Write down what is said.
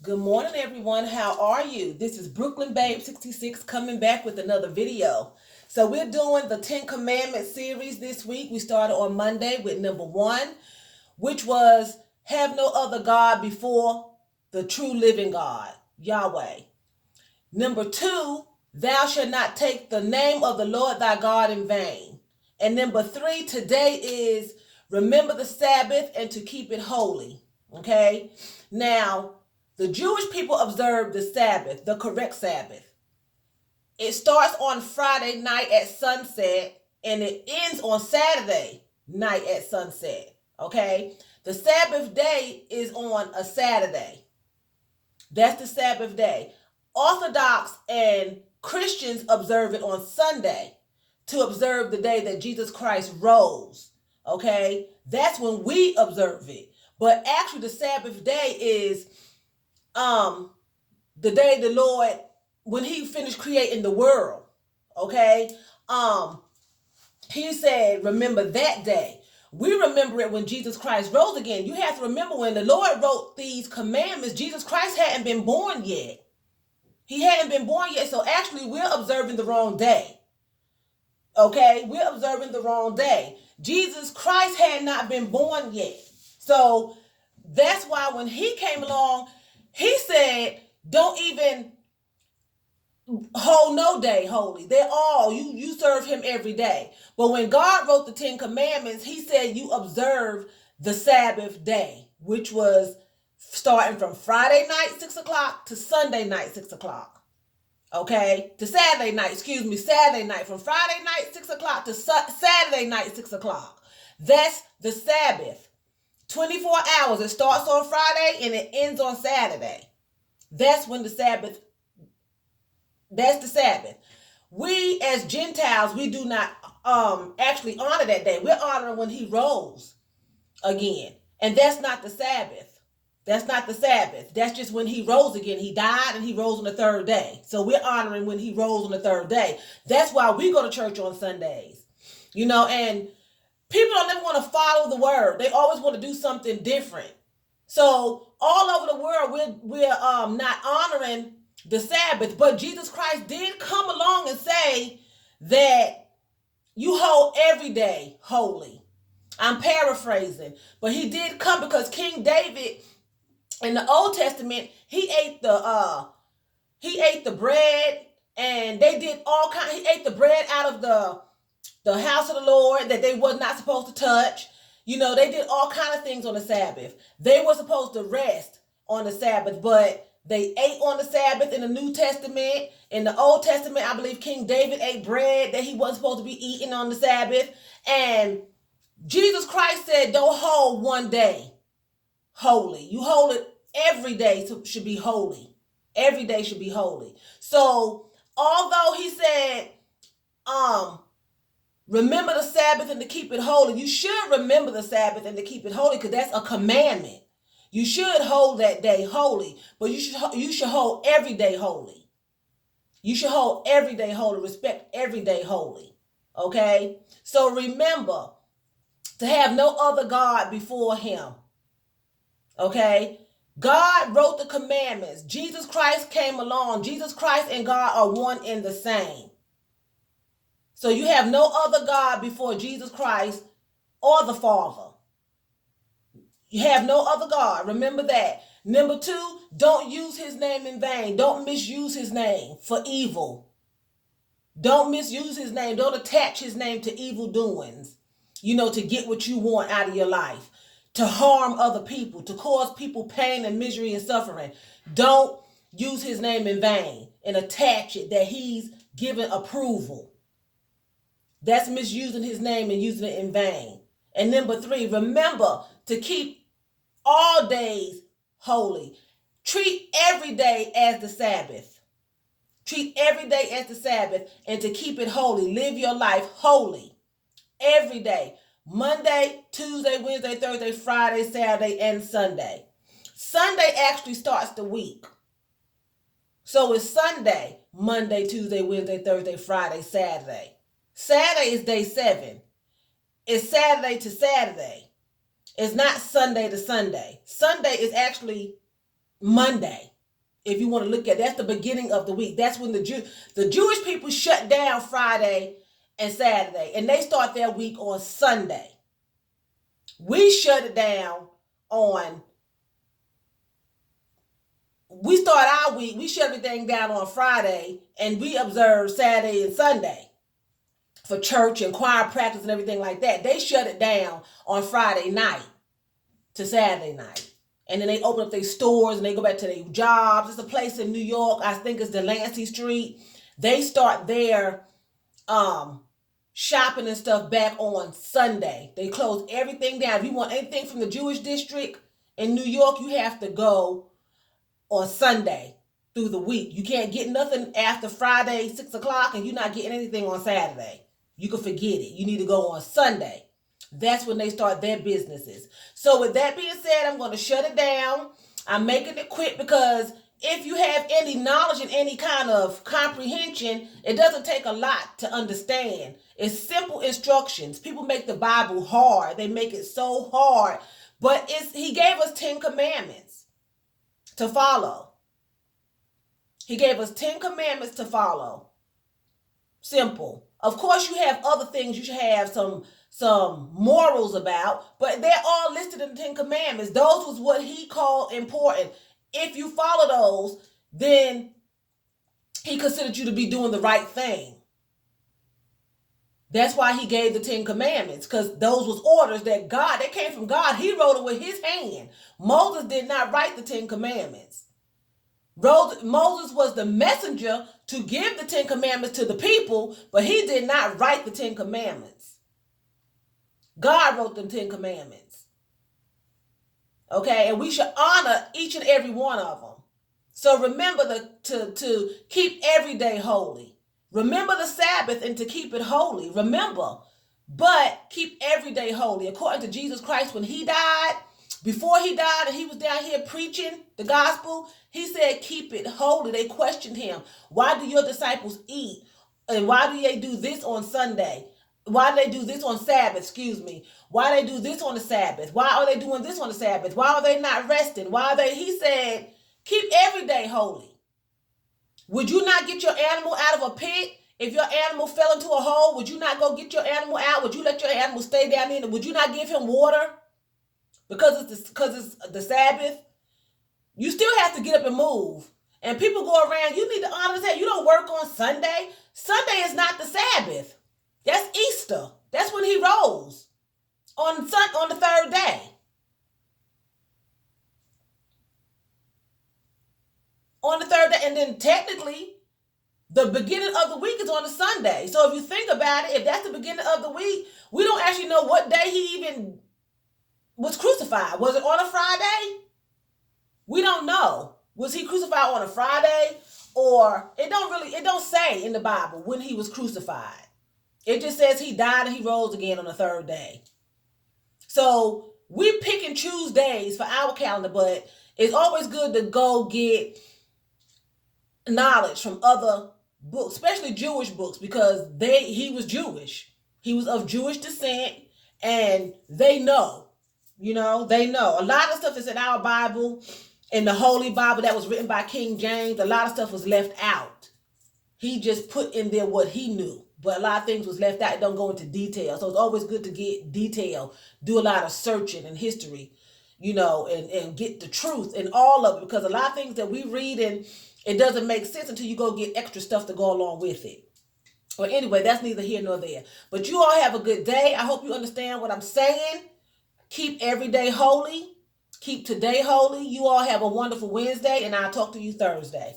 Good morning, everyone. How are you? This is Brooklyn Babe 66 coming back with another video. So we're doing the 10 Commandments series this week. We started on Monday with number 1, which was have no other God before the true living God, Yahweh. Number 2, thou shalt not take the name of the Lord thy God in vain. And number 3 today is remember the Sabbath and to keep it holy. Okay? Now, the Jewish people observe the Sabbath, the correct Sabbath. It starts on Friday night at sunset and it ends on Saturday night at sunset. Okay? The Sabbath day is on a Saturday. That's the Sabbath day. Orthodox and Christians observe it on Sunday to observe the day that Jesus Christ rose. Okay? That's when we observe it. But actually the Sabbath day is the day the Lord, when he finished creating the world, okay, he said, remember that day. We remember it when Jesus Christ rose again. You have to remember when the Lord wrote these commandments, Jesus Christ hadn't been born yet. He hadn't been born yet, so actually we're observing the wrong day. Okay, we're observing the wrong day. Jesus Christ had not been born yet. So that's why when he came along, he said, don't even hold no day holy. They're all, you serve him every day. But when God wrote the 10 Commandments, he said you observe the Sabbath day, which was starting from Friday night, 6 o'clock to Sunday night, 6 o'clock. Okay? To Saturday night, Saturday night. From Friday night, 6 o'clock to Saturday night, 6 o'clock. That's the Sabbath. 24 hours. It starts on Friday and it ends on Saturday. That's when the Sabbath, that's the Sabbath. We as Gentiles, we do not actually honor that day. We're honoring when he rose again. And that's not the Sabbath. That's not the Sabbath. That's just when he rose again. He died and he rose on the third day. So we're honoring when he rose on the third day. That's why we go to church on Sundays. You know, and people don't ever want to follow the word. They always want to do something different. So all over the world, we're not honoring the Sabbath. But Jesus Christ did come along and say that you hold every day holy. I'm paraphrasing, but he did come because King David in the Old Testament, he ate the bread, and they did all kinds. He ate the bread out of the house of the Lord that they was not supposed to touch. You know, they did all kinds of things on the Sabbath. They were supposed to rest on the Sabbath, but they ate on the Sabbath in the New Testament. In the Old Testament, I believe King David ate bread that he wasn't supposed to be eating on the Sabbath. And Jesus Christ said, don't hold one day holy. You hold it every day, so should be holy. Every day should be holy. So although he said, remember the Sabbath and to keep it holy. You should remember the Sabbath and to keep it holy because that's a commandment. You should hold that day holy, but you should hold every day holy. You should hold every day holy, respect every day holy. Okay? So remember to have no other God before him. Okay? God wrote the commandments. Jesus Christ came along. Jesus Christ and God are one and the same. So you have no other God before Jesus Christ or the Father. You have no other God. Remember that. Number 2, don't use his name in vain. Don't misuse his name for evil. Don't misuse his name. Don't attach his name to evil doings. You know, to get what you want out of your life. To harm other people. To cause people pain and misery and suffering. Don't use his name in vain and attach it that he's given approval. That's misusing his name and using it in vain. And number 3, remember to keep all days holy. Treat every day as the Sabbath. Treat every day as the Sabbath and to keep it holy. Live your life holy every day. Monday, Tuesday, Wednesday, Thursday, Friday, Saturday, and Sunday. Sunday actually starts the week. So it's Sunday, Monday, Tuesday, Wednesday, Thursday, Friday, Saturday. Saturday is day 7. It's Saturday to Saturday. It's not Sunday to Sunday. Sunday is actually Monday. If you want to look at, that's the beginning of the week. That's when the Jewish people shut down Friday and Saturday, and they start their week on Sunday. We shut it down we start our week, we shut everything down on Friday, and we observe Saturday and Sunday for church and choir practice and everything like that. They shut it down on Friday night to Saturday night. And then they open up their stores and they go back to their jobs. There's a place in New York, I think it's Delancey Street. They start their shopping and stuff back on Sunday. They close everything down. If you want anything from the Jewish district in New York, you have to go on Sunday through the week. You can't get nothing after Friday, 6 o'clock, and you're not getting anything on Saturday. You can forget it. You need to go on Sunday. That's when they start their businesses. So with that being said, I'm going to shut it down. I'm making it quick because if you have any knowledge and any kind of comprehension, it doesn't take a lot to understand. It's simple instructions. People make the Bible hard. They make it so hard. But he gave us 10 commandments to follow. He gave us 10 commandments to follow. Simple. Of course, you have other things you should have some morals about, but they're all listed in the 10 commandments. Those was what he called important. If you follow those, then he considered you to be doing the right thing. That's why he gave the 10 commandments, because those was orders that they came from God. He wrote it with his hand. Moses did not write the 10 commandments. Moses was the messenger to give the 10 commandments to the people, but he did not write the 10 commandments. God wrote them 10 commandments. Okay, and we should honor each and every one of them. So remember to keep every day holy. Remember the Sabbath and to keep it holy. Remember, but keep every day holy. According to Jesus Christ, when he died, before he died and he was down here preaching the gospel, he said, keep it holy. They questioned him. Why do your disciples eat? And why do they do this on Sunday? Why do they do this on Sabbath? Excuse me. Why do they do this on the Sabbath? Why are they doing this on the Sabbath? Why are they not resting? He said, keep every day holy. Would you not get your animal out of a pit? If your animal fell into a hole, would you not go get your animal out? Would you let your animal stay down in it? Would you not give him water? Because it's the Sabbath? You still have to get up and move. And people go around, you need to honor that. You don't work on Sunday. Sunday is not the Sabbath. That's Easter. That's when he rose. On the third day. On the third day. And then technically, the beginning of the week is on a Sunday. So if you think about it, if that's the beginning of the week, we don't actually know what day he even was crucified. Was it on a Friday? We don't know. Was he crucified on a Friday? Or it don't say in the Bible when he was crucified. It just says he died and he rose again on the third day. So we pick and choose days for our calendar, but it's always good to go get knowledge from other books, especially Jewish books, because he was Jewish. He was of Jewish descent, and they know. They know. A lot of stuff is in our Bible, in the Holy Bible that was written by King James. A lot of stuff was left out. He just put in there what he knew. But a lot of things was left out. It don't go into detail. So it's always good to get detail. Do a lot of searching and history, and get the truth in all of it. Because a lot of things that we read and it doesn't make sense until you go get extra stuff to go along with it. Well, anyway, that's neither here nor there. But you all have a good day. I hope you understand what I'm saying. Keep every day holy. Keep today holy. You all have a wonderful Wednesday, and I'll talk to you Thursday.